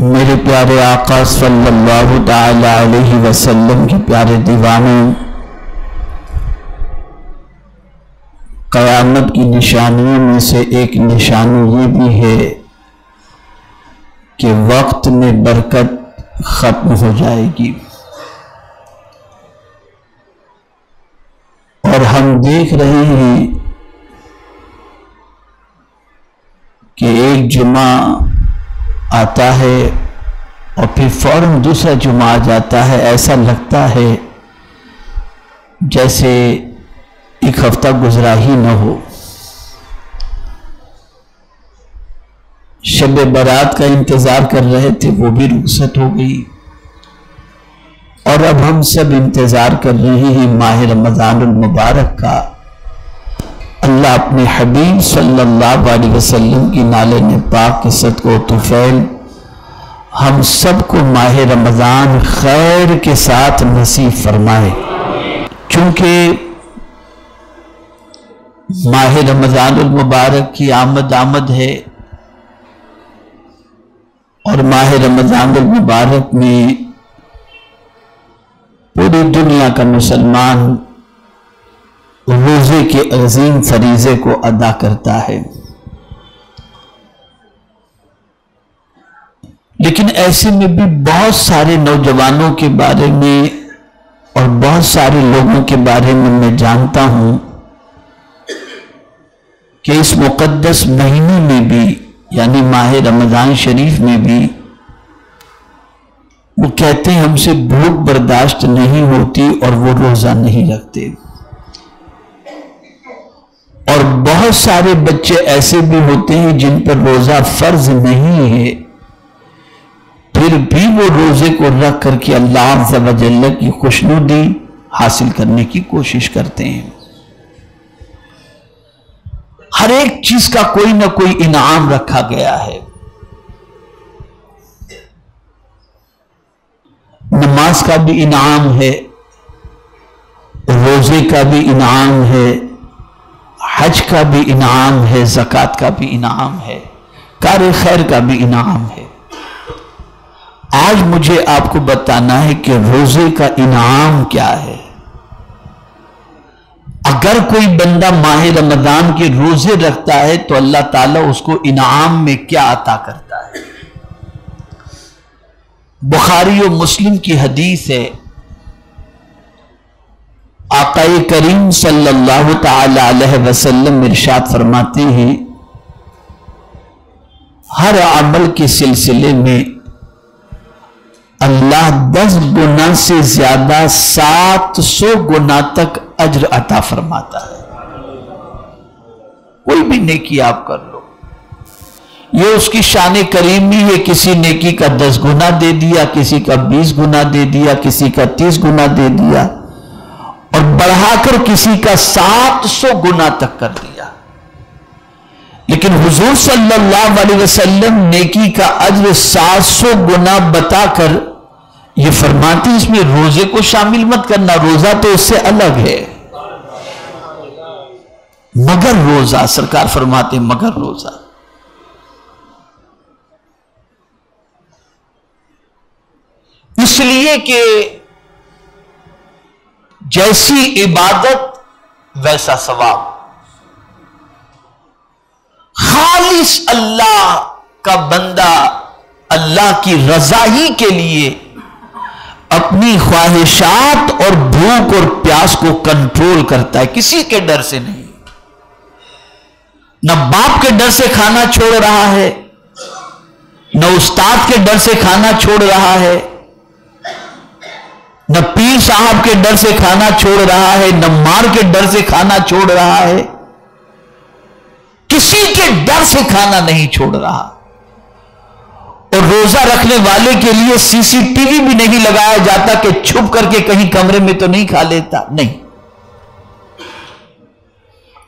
میرے پیارے آقا صلی اللہ تعالی علیہ وسلم کے پیارے دیوانوں، قیامت کی نشانیوں میں سے ایک نشانی یہ بھی ہے کہ وقت میں برکت ختم ہو جائے گی، اور ہم دیکھ رہے ہیں کہ ایک جمعہ آتا ہے اور پھر فوراً دوسرا جمعہ آ جاتا ہے، ایسا لگتا ہے جیسے ایک ہفتہ گزرا ہی نہ ہو۔ شب برات کا انتظار کر رہے تھے، وہ بھی رخصت ہو گئی، اور اب ہم سب انتظار کر رہے ہیں ماہ رمضان المبارک کا۔ اللہ اپنے حبیب صلی اللہ علیہ وسلم کی نالین پاک کے صدقہ و طفیل ہم سب کو ماہ رمضان خیر کے ساتھ نصیب فرمائے، چونکہ ماہ رمضان المبارک کی آمد ہے، اور ماہ رمضان المبارک میں پوری دنیا کا مسلمان روزے کے عظیم فریضے کو ادا کرتا ہے، لیکن ایسے میں بھی بہت سارے نوجوانوں کے بارے میں اور بہت سارے لوگوں کے بارے میں جانتا ہوں کہ اس مقدس مہینے میں بھی، یعنی ماہ رمضان شریف میں بھی، وہ کہتے ہیں ہم سے بھوک برداشت نہیں ہوتی اور وہ روزہ نہیں رکھتے، اور بہت سارے بچے ایسے بھی ہوتے ہیں جن پر روزہ فرض نہیں ہے، پھر بھی وہ روزے کو رکھ کر کے اللہ عز و جل کی خوشنودی حاصل کرنے کی کوشش کرتے ہیں۔ ہر ایک چیز کا کوئی نہ کوئی انعام رکھا گیا ہے۔ نماز کا بھی انعام ہے، روزے کا بھی انعام ہے، حج کا بھی انعام ہے، زکوٰۃ کا بھی انعام ہے، کار خیر کا بھی انعام ہے۔ آج مجھے آپ کو بتانا ہے کہ روزے کا انعام کیا ہے۔ اگر کوئی بندہ ماہ رمضان کے روزے رکھتا ہے تو اللہ تعالیٰ اس کو انعام میں کیا عطا کرتا ہے۔ بخاری و مسلم کی حدیث ہے، آقا کریم صلی اللہ تعالی علیہ وسلم ارشاد فرماتے ہیں، ہر عمل کے سلسلے میں اللہ 10 گنا سے زیادہ 700 گنا تک اجر عطا فرماتا ہے۔ کوئی بھی نیکی آپ کر لو، یہ اس کی شان کریمی ہے، کسی نیکی کا 10 گنا دے دیا، کسی کا 20 گنا دے دیا، کسی کا 30 گنا دے دیا، اور بڑھا کر کسی کا 700 گنا تک کر دیا۔ لیکن حضور صلی اللہ علیہ وسلم نیکی کا اجر 700 گنا بتا کر یہ فرماتے ہیں اس میں روزے کو شامل مت کرنا، روزہ تو اس سے الگ ہے، مگر روزہ، سرکار فرماتے ہیں مگر روزہ۔ اس لیے کہ جیسی عبادت ویسا ثواب، خالص اللہ کا بندہ اللہ کی رضا ہی کے لیے اپنی خواہشات اور بھوک اور پیاس کو کنٹرول کرتا ہے، کسی کے ڈر سے نہیں، نہ باپ کے ڈر سے کھانا چھوڑ رہا ہے، نہ استاد کے ڈر سے کھانا چھوڑ رہا ہے، نہ پیر صاحب کے ڈر سے کھانا چھوڑ رہا ہے، نہ مار کے ڈر سے کھانا چھوڑ رہا ہے، کسی کے ڈر سے کھانا نہیں چھوڑ رہا۔ اور روزہ رکھنے والے کے لیے سی سی ٹی وی بھی نہیں لگایا جاتا کہ چھپ کر کے کہیں کمرے میں تو نہیں کھا لیتا، نہیں،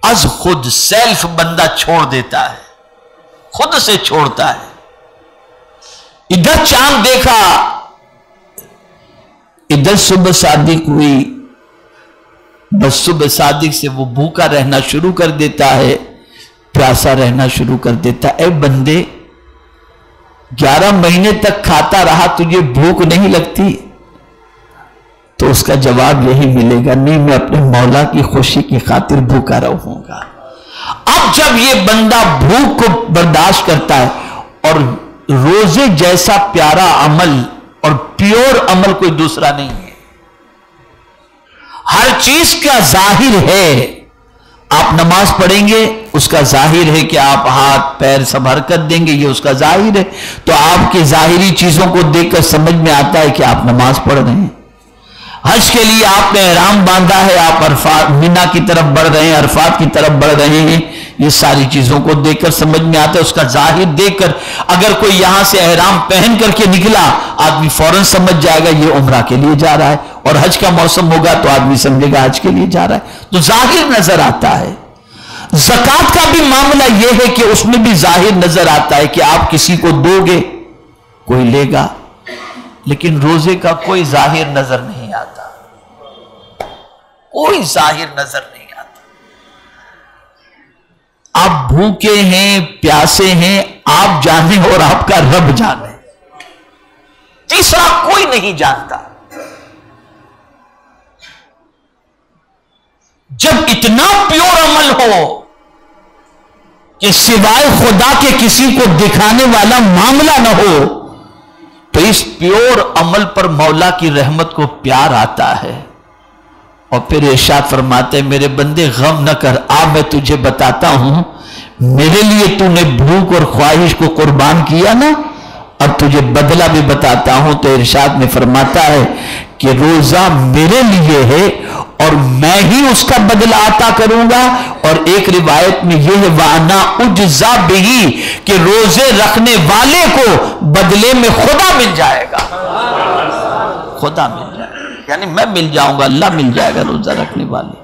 از خود سیلف بندہ چھوڑ دیتا ہے، خود سے چھوڑتا ہے۔ ادھر چاند دیکھا، ادھر صبح صادق ہوئی، بس صبح صادق سے وہ بھوکا رہنا شروع کر دیتا ہے، پیاسا رہنا شروع کر دیتا ہے۔ اے بندے، 11 مہینے تک کھاتا رہا تجھے بھوک نہیں لگتی؟ تو اس کا جواب یہی ملے گا، نہیں، میں اپنے مولا کی خوشی کی خاطر بھوکا رہوں گا۔ اب جب یہ بندہ بھوک کو برداشت کرتا ہے، اور روزے جیسا پیارا عمل اور پیور عمل کوئی دوسرا نہیں ہے، ہر چیز کا ظاہر ہے۔ آپ نماز پڑھیں گے، اس کا ظاہر ہے کہ آپ ہاتھ پیر سب حرکت دیں گے، یہ اس کا ظاہر ہے۔ تو آپ کی ظاہری چیزوں کو دیکھ کر سمجھ میں آتا ہے کہ آپ نماز پڑھ رہے ہیں۔ حج کے لیے آپ نے احرام باندھا ہے، آپ عرفات مینا کی طرف بڑھ رہے ہیں، عرفات کی طرف بڑھ رہے ہیں، یہ ساری چیزوں کو دیکھ کر سمجھ میں آتا ہے، اس کا ظاہر دیکھ کر اگر کوئی یہاں سے احرام پہن کر کے نکلا، آدمی فوراً سمجھ جائے گا یہ عمرہ کے لیے جا رہا ہے، اور حج کا موسم ہوگا تو آدمی سمجھے گا حج کے لیے جا رہا ہے، تو ظاہر نظر آتا ہے۔ زکوٰۃ کا بھی معاملہ یہ ہے کہ اس میں بھی ظاہر نظر آتا ہے کہ آپ کسی کو دو گے کوئی لے گا، لیکن روزے کا کوئی ظاہر نظر نہیں آتا، کوئی ظاہر نظر نہیں آتا۔ آپ بھوکے ہیں، پیاسے ہیں، آپ جانے اور آپ کا رب جانے، تیسرا کوئی نہیں جانتا۔ جب اتنا پیور عمل ہو کہ سوائے خدا کے کسی کو دکھانے والا معاملہ نہ ہو، تو اس پیور عمل پر مولا کی رحمت کو پیار آتا ہے، اور پھر ارشاد فرماتے ہیں میرے بندے غم نہ کر، میں تجھے بتاتا ہوں، میرے لیے تو نے بھوک اور خواہش کو قربان کیا نا، اب تجھے بدلہ بھی بتاتا ہوں۔ تو ارشاد میں فرماتا ہے کہ روزہ میرے لیے ہے اور میں ہی اس کا بدلہ عطا کروں گا، اور ایک روایت میں یہ ہے وَأَنَا أُجْزَى بِهِ کہ روزے رکھنے والے کو بدلے میں خدا مل جائے گا، خدا مل جائے گا، یعنی میں مل جاؤں گا، اللہ مل جائے گا روزہ رکھنے والے۔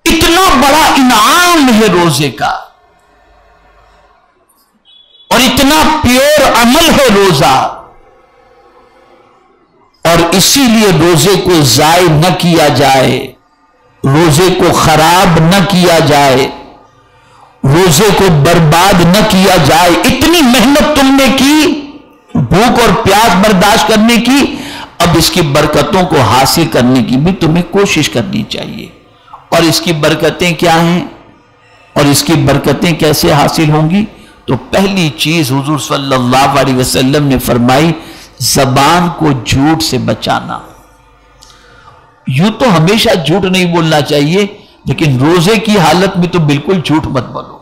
اتنا بڑا انعام ہے روزے کا، اور اتنا پیور عمل ہے روزہ، اور اسی لیے روزے کو ضائع نہ کیا جائے، روزے کو خراب نہ کیا جائے، روزے کو برباد نہ کیا جائے۔ اتنی محنت تم نے کی بھوک اور پیاس برداشت کرنے کی، اب اس کی برکتوں کو حاصل کرنے کی بھی تمہیں کوشش کرنی چاہیے۔ اور اس کی برکتیں کیا ہیں، اور اس کی برکتیں کیسے حاصل ہوں گی؟ تو پہلی چیز حضور صلی اللہ علیہ وسلم نے فرمائی، زبان کو جھوٹ سے بچانا۔ یوں تو ہمیشہ جھوٹ نہیں بولنا چاہیے، لیکن روزے کی حالت میں تو بالکل جھوٹ مت بولو،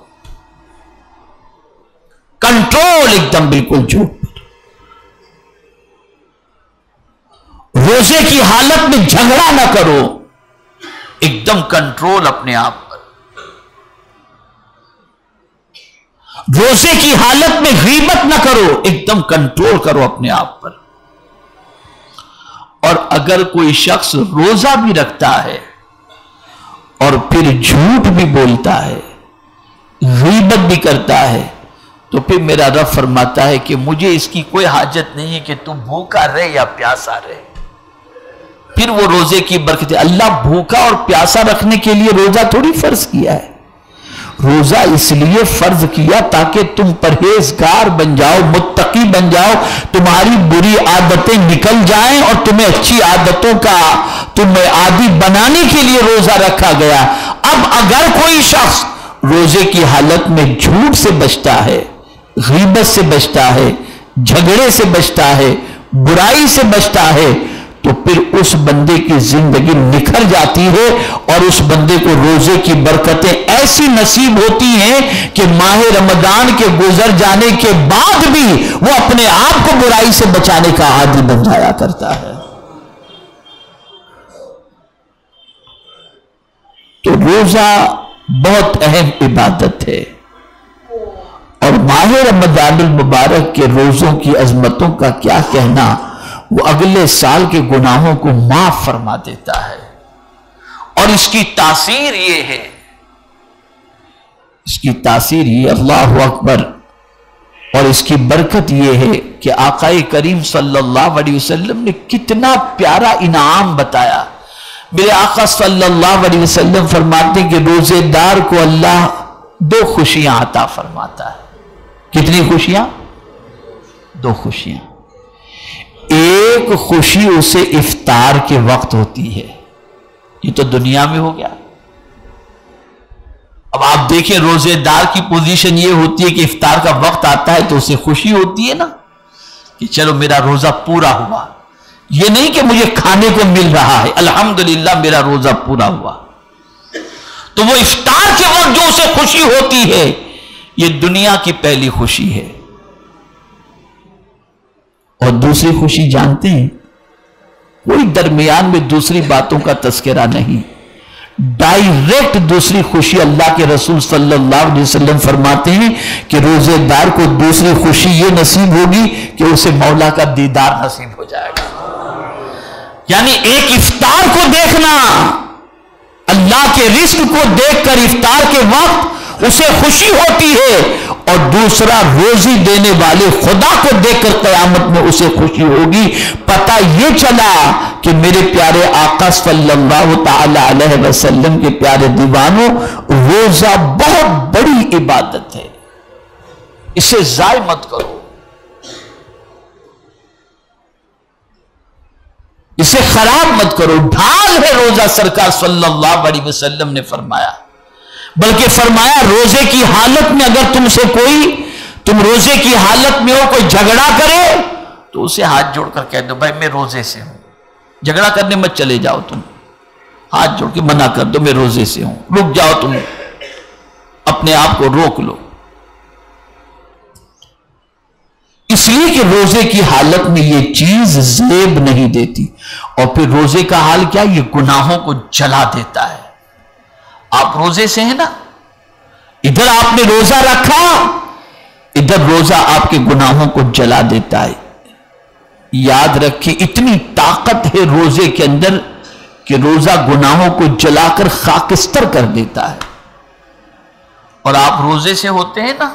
کنٹرول ایک دم بالکل جھوٹ۔ روزے کی حالت میں جھگڑا نہ کرو، ایک دم کنٹرول اپنے آپ پر۔ روزے کی حالت میں غیبت نہ کرو، ایک دم کنٹرول کرو اپنے آپ پر۔ اور اگر کوئی شخص روزہ بھی رکھتا ہے اور پھر جھوٹ بھی بولتا ہے، غیبت بھی کرتا ہے، تو پھر میرا رب فرماتا ہے کہ مجھے اس کی کوئی حاجت نہیں ہے کہ تم بھوکا رہے یا پیاسا رہے۔ پھر وہ روزے کی برکت، اللہ بھوکا اور پیاسا رکھنے کے لیے روزہ تھوڑی فرض کیا ہے، روزہ اس لیے فرض کیا تاکہ تم پرہیزگار بن جاؤ، متقی بن جاؤ، تمہاری بری عادتیں نکل جائیں اور تمہیں اچھی عادتوں کا تمہیں عادی بنانے کے لیے روزہ رکھا گیا۔ اب اگر کوئی شخص روزے کی حالت میں جھوٹ سے بچتا ہے، غیبت سے بچتا ہے، جھگڑے سے بچتا ہے، برائی سے بچتا ہے، تو پھر اس بندے کی زندگی نکھر جاتی ہے، اور اس بندے کو روزے کی برکتیں ایسی نصیب ہوتی ہیں کہ ماہ رمضان کے گزر جانے کے بعد بھی وہ اپنے آپ کو برائی سے بچانے کا عادی بن جایا کرتا ہے۔ تو روزہ بہت اہم عبادت ہے، اور ماہ رمضان المبارک کے روزوں کی عظمتوں کا کیا کہنا، وہ اگلے سال کے گناہوں کو معاف فرما دیتا ہے۔ اور اس کی تاثیر یہ ہے، اس کی تاثیر یہ، اللہ اکبر، اور اس کی برکت یہ ہے کہ آقا کریم صلی اللہ علیہ وسلم نے کتنا پیارا انعام بتایا۔ میرے آقا صلی اللہ علیہ وسلم فرماتے ہیں کہ روزے دار کو اللہ 2 خوشیاں عطا فرماتا ہے۔ کتنی خوشیاں؟ 2 خوشیاں۔ ایک خوشی اسے افطار کے وقت ہوتی ہے، یہ تو دنیا میں ہو گیا۔ اب آپ دیکھیں روزے دار کی پوزیشن یہ ہوتی ہے کہ افطار کا وقت آتا ہے تو اسے خوشی ہوتی ہے نا کہ چلو میرا روزہ پورا ہوا، یہ نہیں کہ مجھے کھانے کو مل رہا ہے، الحمدللہ میرا روزہ پورا ہوا۔ تو وہ افطار کے وقت جو اسے خوشی ہوتی ہے یہ دنیا کی پہلی خوشی ہے۔ اور دوسری خوشی جانتے ہیں؟ کوئی درمیان میں دوسری باتوں کا تذکرہ نہیں، ڈائریکٹ دوسری خوشی اللہ کے رسول صلی اللہ علیہ وسلم فرماتے ہیں کہ روزے دار کو دوسری خوشی یہ نصیب ہوگی کہ اسے مولا کا دیدار نصیب ہو جائے گا۔ یعنی ایک افطار کو دیکھنا، اللہ کے رزق کو دیکھ کر افطار کے وقت اسے خوشی ہوتی ہے، اور دوسرا روزی دینے والے خدا کو دیکھ کر قیامت میں اسے خوشی ہوگی۔ پتہ یہ چلا کہ میرے پیارے آقا صلی اللہ تعالی علیہ وسلم کے پیارے دیوانوں، روزہ بہت بڑی عبادت ہے، اسے ضائع مت کرو، اسے خراب مت کرو۔ ڈھال ہے روزہ، سرکار صلی اللہ علیہ وسلم نے فرمایا، بلکہ فرمایا روزے کی حالت میں اگر تم روزے کی حالت میں ہو کوئی جھگڑا کرے تو اسے ہاتھ جوڑ کر کہہ دو بھائی میں روزے سے ہوں، جھگڑا کرنے مت چلے جاؤ، تم ہاتھ جوڑ کے منع کر دو میں روزے سے ہوں، رک جاؤ، تم اپنے آپ کو روک لو، اس لیے کہ روزے کی حالت میں یہ چیز زیب نہیں دیتی۔ اور پھر روزے کا حال کیا؟ یہ گناہوں کو جلا دیتا ہے۔ آپ روزے سے ہیں نا، ادھر آپ نے روزہ رکھا، ادھر روزہ آپ کے گناہوں کو جلا دیتا ہے۔ یاد رکھیں اتنی طاقت ہے روزے کے اندر کہ روزہ گناہوں کو جلا کر خاکستر کر دیتا ہے۔ اور آپ روزے سے ہوتے ہیں نا،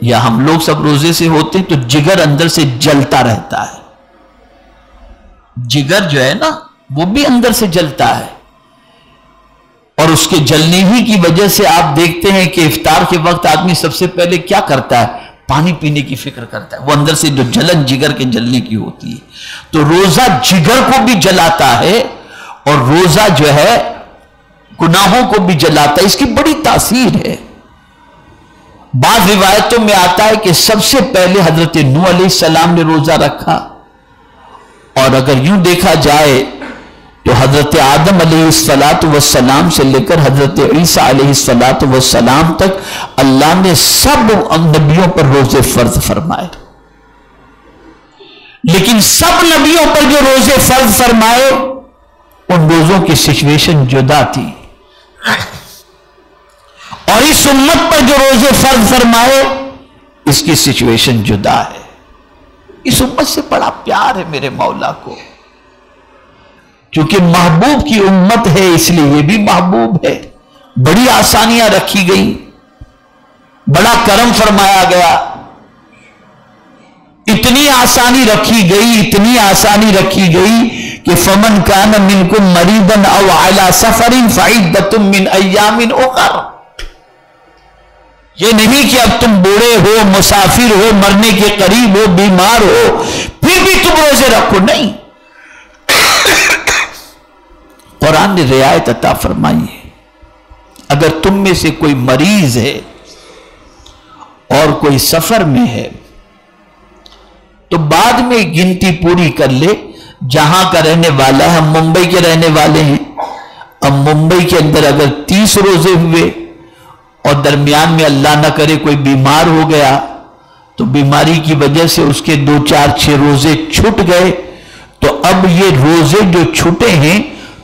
یا ہم لوگ سب روزے سے ہوتے ہیں تو جگر اندر سے جلتا رہتا ہے، جگر جو ہے نا وہ بھی اندر سے جلتا ہے، اور اس کے جلنے ہی کی وجہ سے آپ دیکھتے ہیں کہ افطار کے وقت آدمی سب سے پہلے کیا کرتا ہے؟ پانی پینے کی فکر کرتا ہے، وہ اندر سے جو جلن جگر کے جلنے کی ہوتی ہے۔ تو روزہ جگر کو بھی جلاتا ہے اور روزہ جو ہے گناہوں کو بھی جلاتا ہے، اس کی بڑی تاثیر ہے۔ بعض روایتوں میں آتا ہے کہ سب سے پہلے حضرت نوح علیہ السلام نے روزہ رکھا، اور اگر یوں دیکھا جائے تو حضرت آدم علیہ السلام سے لے کر حضرت عیسیٰ علیہ السلام تک اللہ نے سب نبیوں پر روزے فرض فرمائے، لیکن سب نبیوں پر جو روزے فرض فرمائے ان روزوں کی سچویشن جدا تھی، اور اس امت پر جو روزے فرض فرمائے اس کی سچویشن جدا ہے۔ اس امت سے بڑا پیار ہے میرے مولا کو، کیونکہ محبوب کی امت ہے اس لیے یہ بھی محبوب ہے۔ بڑی آسانیاں رکھی گئی، بڑا کرم فرمایا گیا، اتنی آسانی رکھی گئی کہ فمن کان منکم مریضا او علی سفر فعدۃ من ایام اخر۔ یہ نہیں کہ اب تم بوڑھے ہو، مسافر ہو، مرنے کے قریب ہو، بیمار ہو پھر بھی تم روزے رکھو، نہیں، قرآن نے رعایت عطا فرمائی ہے۔ اگر تم میں سے کوئی مریض ہے اور کوئی سفر میں ہے تو بعد میں گنتی پوری کر لے جہاں کا رہنے والا ہے۔ ہم ممبئی کے رہنے والے ہیں، اب ممبئی کے اندر اگر 30 روزے ہوئے اور درمیان میں اللہ نہ کرے کوئی بیمار ہو گیا تو بیماری کی وجہ سے اس کے 2 4 6 روزے چھوٹ گئے، تو اب یہ روزے جو چھوٹے ہیں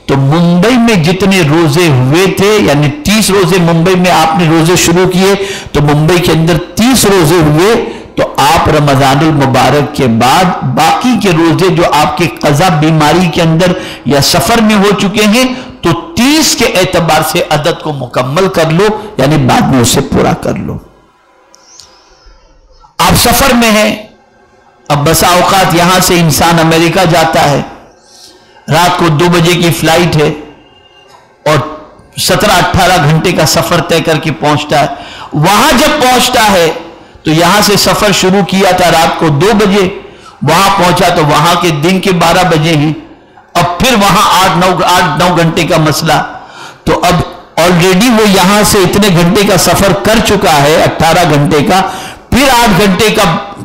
تو ممبئی میں جتنے روزے ہوئے تھے، یعنی 30 روزے ممبئی میں آپ نے روزے شروع کیے تو ممبئی کے اندر 30 روزے ہوئے، تو آپ رمضان المبارک کے بعد باقی کے روزے جو آپ کے قضا بیماری کے اندر یا سفر میں ہو چکے ہیں تو 30 کے اعتبار سے عدد کو مکمل کر لو، یعنی بعد میں اسے پورا کر لو۔ آپ سفر میں ہیں، اب بسا اوقات یہاں سے انسان امریکہ جاتا ہے، رات کو 2 بجے کی فلائٹ ہے اور 17-18 گھنٹے کا سفر طے کر کے پہنچتا ہے، وہاں جب پہنچتا ہے تو یہاں سے سفر شروع کیا تھا رات کو 2 بجے، وہاں پہنچا تو وہاں کے دن کے 12 بجے ہی، اب پھر وہاں 8-9 گھنٹے کا مسئلہ، تو اب آلریڈی وہ یہاں سے اتنے گھنٹے کا سفر کر چکا ہے، 18 گھنٹے کا، پھر 8 گھنٹے کا،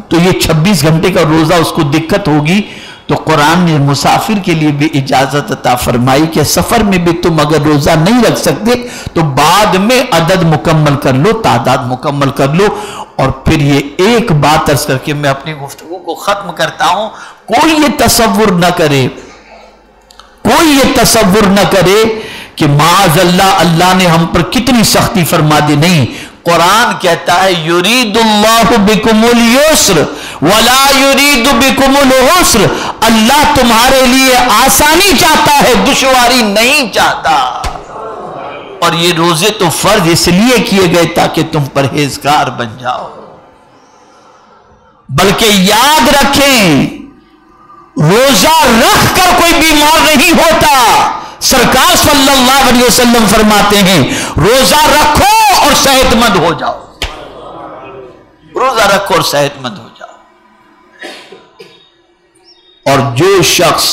تو یہ 26 گھنٹے کا روزہ اس کو دقت ہوگی۔ تو قرآن نے مسافر کے لیے بھی اجازت عطا فرمائی کہ سفر میں بھی تم اگر روزہ نہیں رکھ سکتے تو بعد میں عدد مکمل کر لو، تعداد مکمل کر لو۔ اور پھر یہ ایک بات عرض کر کے میں اپنی گفتگو کو ختم کرتا ہوں، کوئی یہ تصور نہ کرے، کوئی یہ تصور نہ کرے کہ معاذ اللہ اللہ نے ہم پر کتنی سختی فرما دی، نہیں۔ قرآن کہتا ہے یرید اللہ بکم اليسر ولا یرید بکم العسر، اللہ تمہارے لیے آسانی چاہتا ہے، دشواری نہیں چاہتا۔ اور یہ روزے تو فرض اس لیے کیے گئے تاکہ تم پرہیزگار بن جاؤ، بلکہ یاد رکھیں روزہ رکھ کر کوئی بیمار نہیں ہوتا۔ سرکار صلی اللہ علیہ وسلم فرماتے ہیں روزہ رکھو اور صحت مند ہو جاؤ، روزہ رکھو اور صحت مند ہو جاؤ۔ اور جو شخص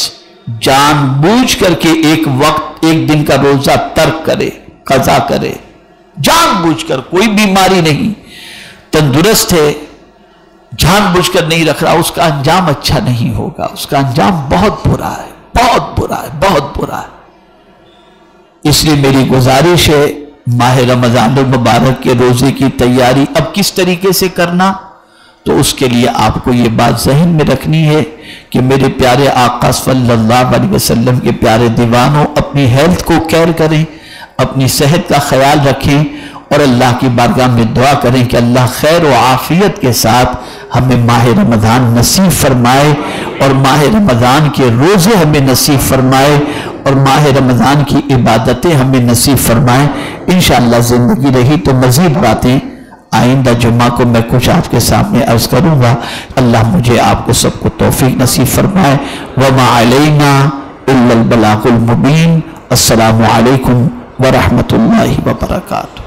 جان بوجھ کر کے ایک وقت ایک دن کا روزہ ترک کرے، قضا کرے، جان بوجھ کر، کوئی بیماری نہیں، تندرست ہے، جان بوجھ کر نہیں رکھ رہا، اس کا انجام اچھا نہیں ہوگا، اس کا انجام بہت برا ہے، بہت برا ہے، بہت برا ہے۔ اس لیے میری گزارش ہے ماہ رمضان المبارک کے روزے کی تیاری اب کس طریقے سے کرنا، تو اس کے لیے آپ کو یہ بات ذہن میں رکھنی ہے کہ میرے پیارے آقا صلی اللہ علیہ وسلم کے پیارے دیوانوں اپنی ہیلتھ کو کیئر کریں، اپنی صحت کا خیال رکھیں، اور اللہ کی بارگاہ میں دعا کریں کہ اللہ خیر و عافیت کے ساتھ ہمیں ماہ رمضان نصیب فرمائے، اور ماہ رمضان کے روزے ہمیں نصیب فرمائے، اور ماہ رمضان کی عبادتیں ہمیں نصیب فرمائے۔ انشاءاللہ زندگی رہی تو مزید باتیں آئندہ جمعہ کو میں کچھ آپ کے سامنے عرض کروں گا۔ اللہ مجھے آپ کو سب کو توفیق نصیب فرمائے۔ وَمَا عَلَيْنَا إِلَّا الْبَلَاغُ الْمُبِينُ۔ السلام علیکم ورحمۃ اللہ وبرکاتہ۔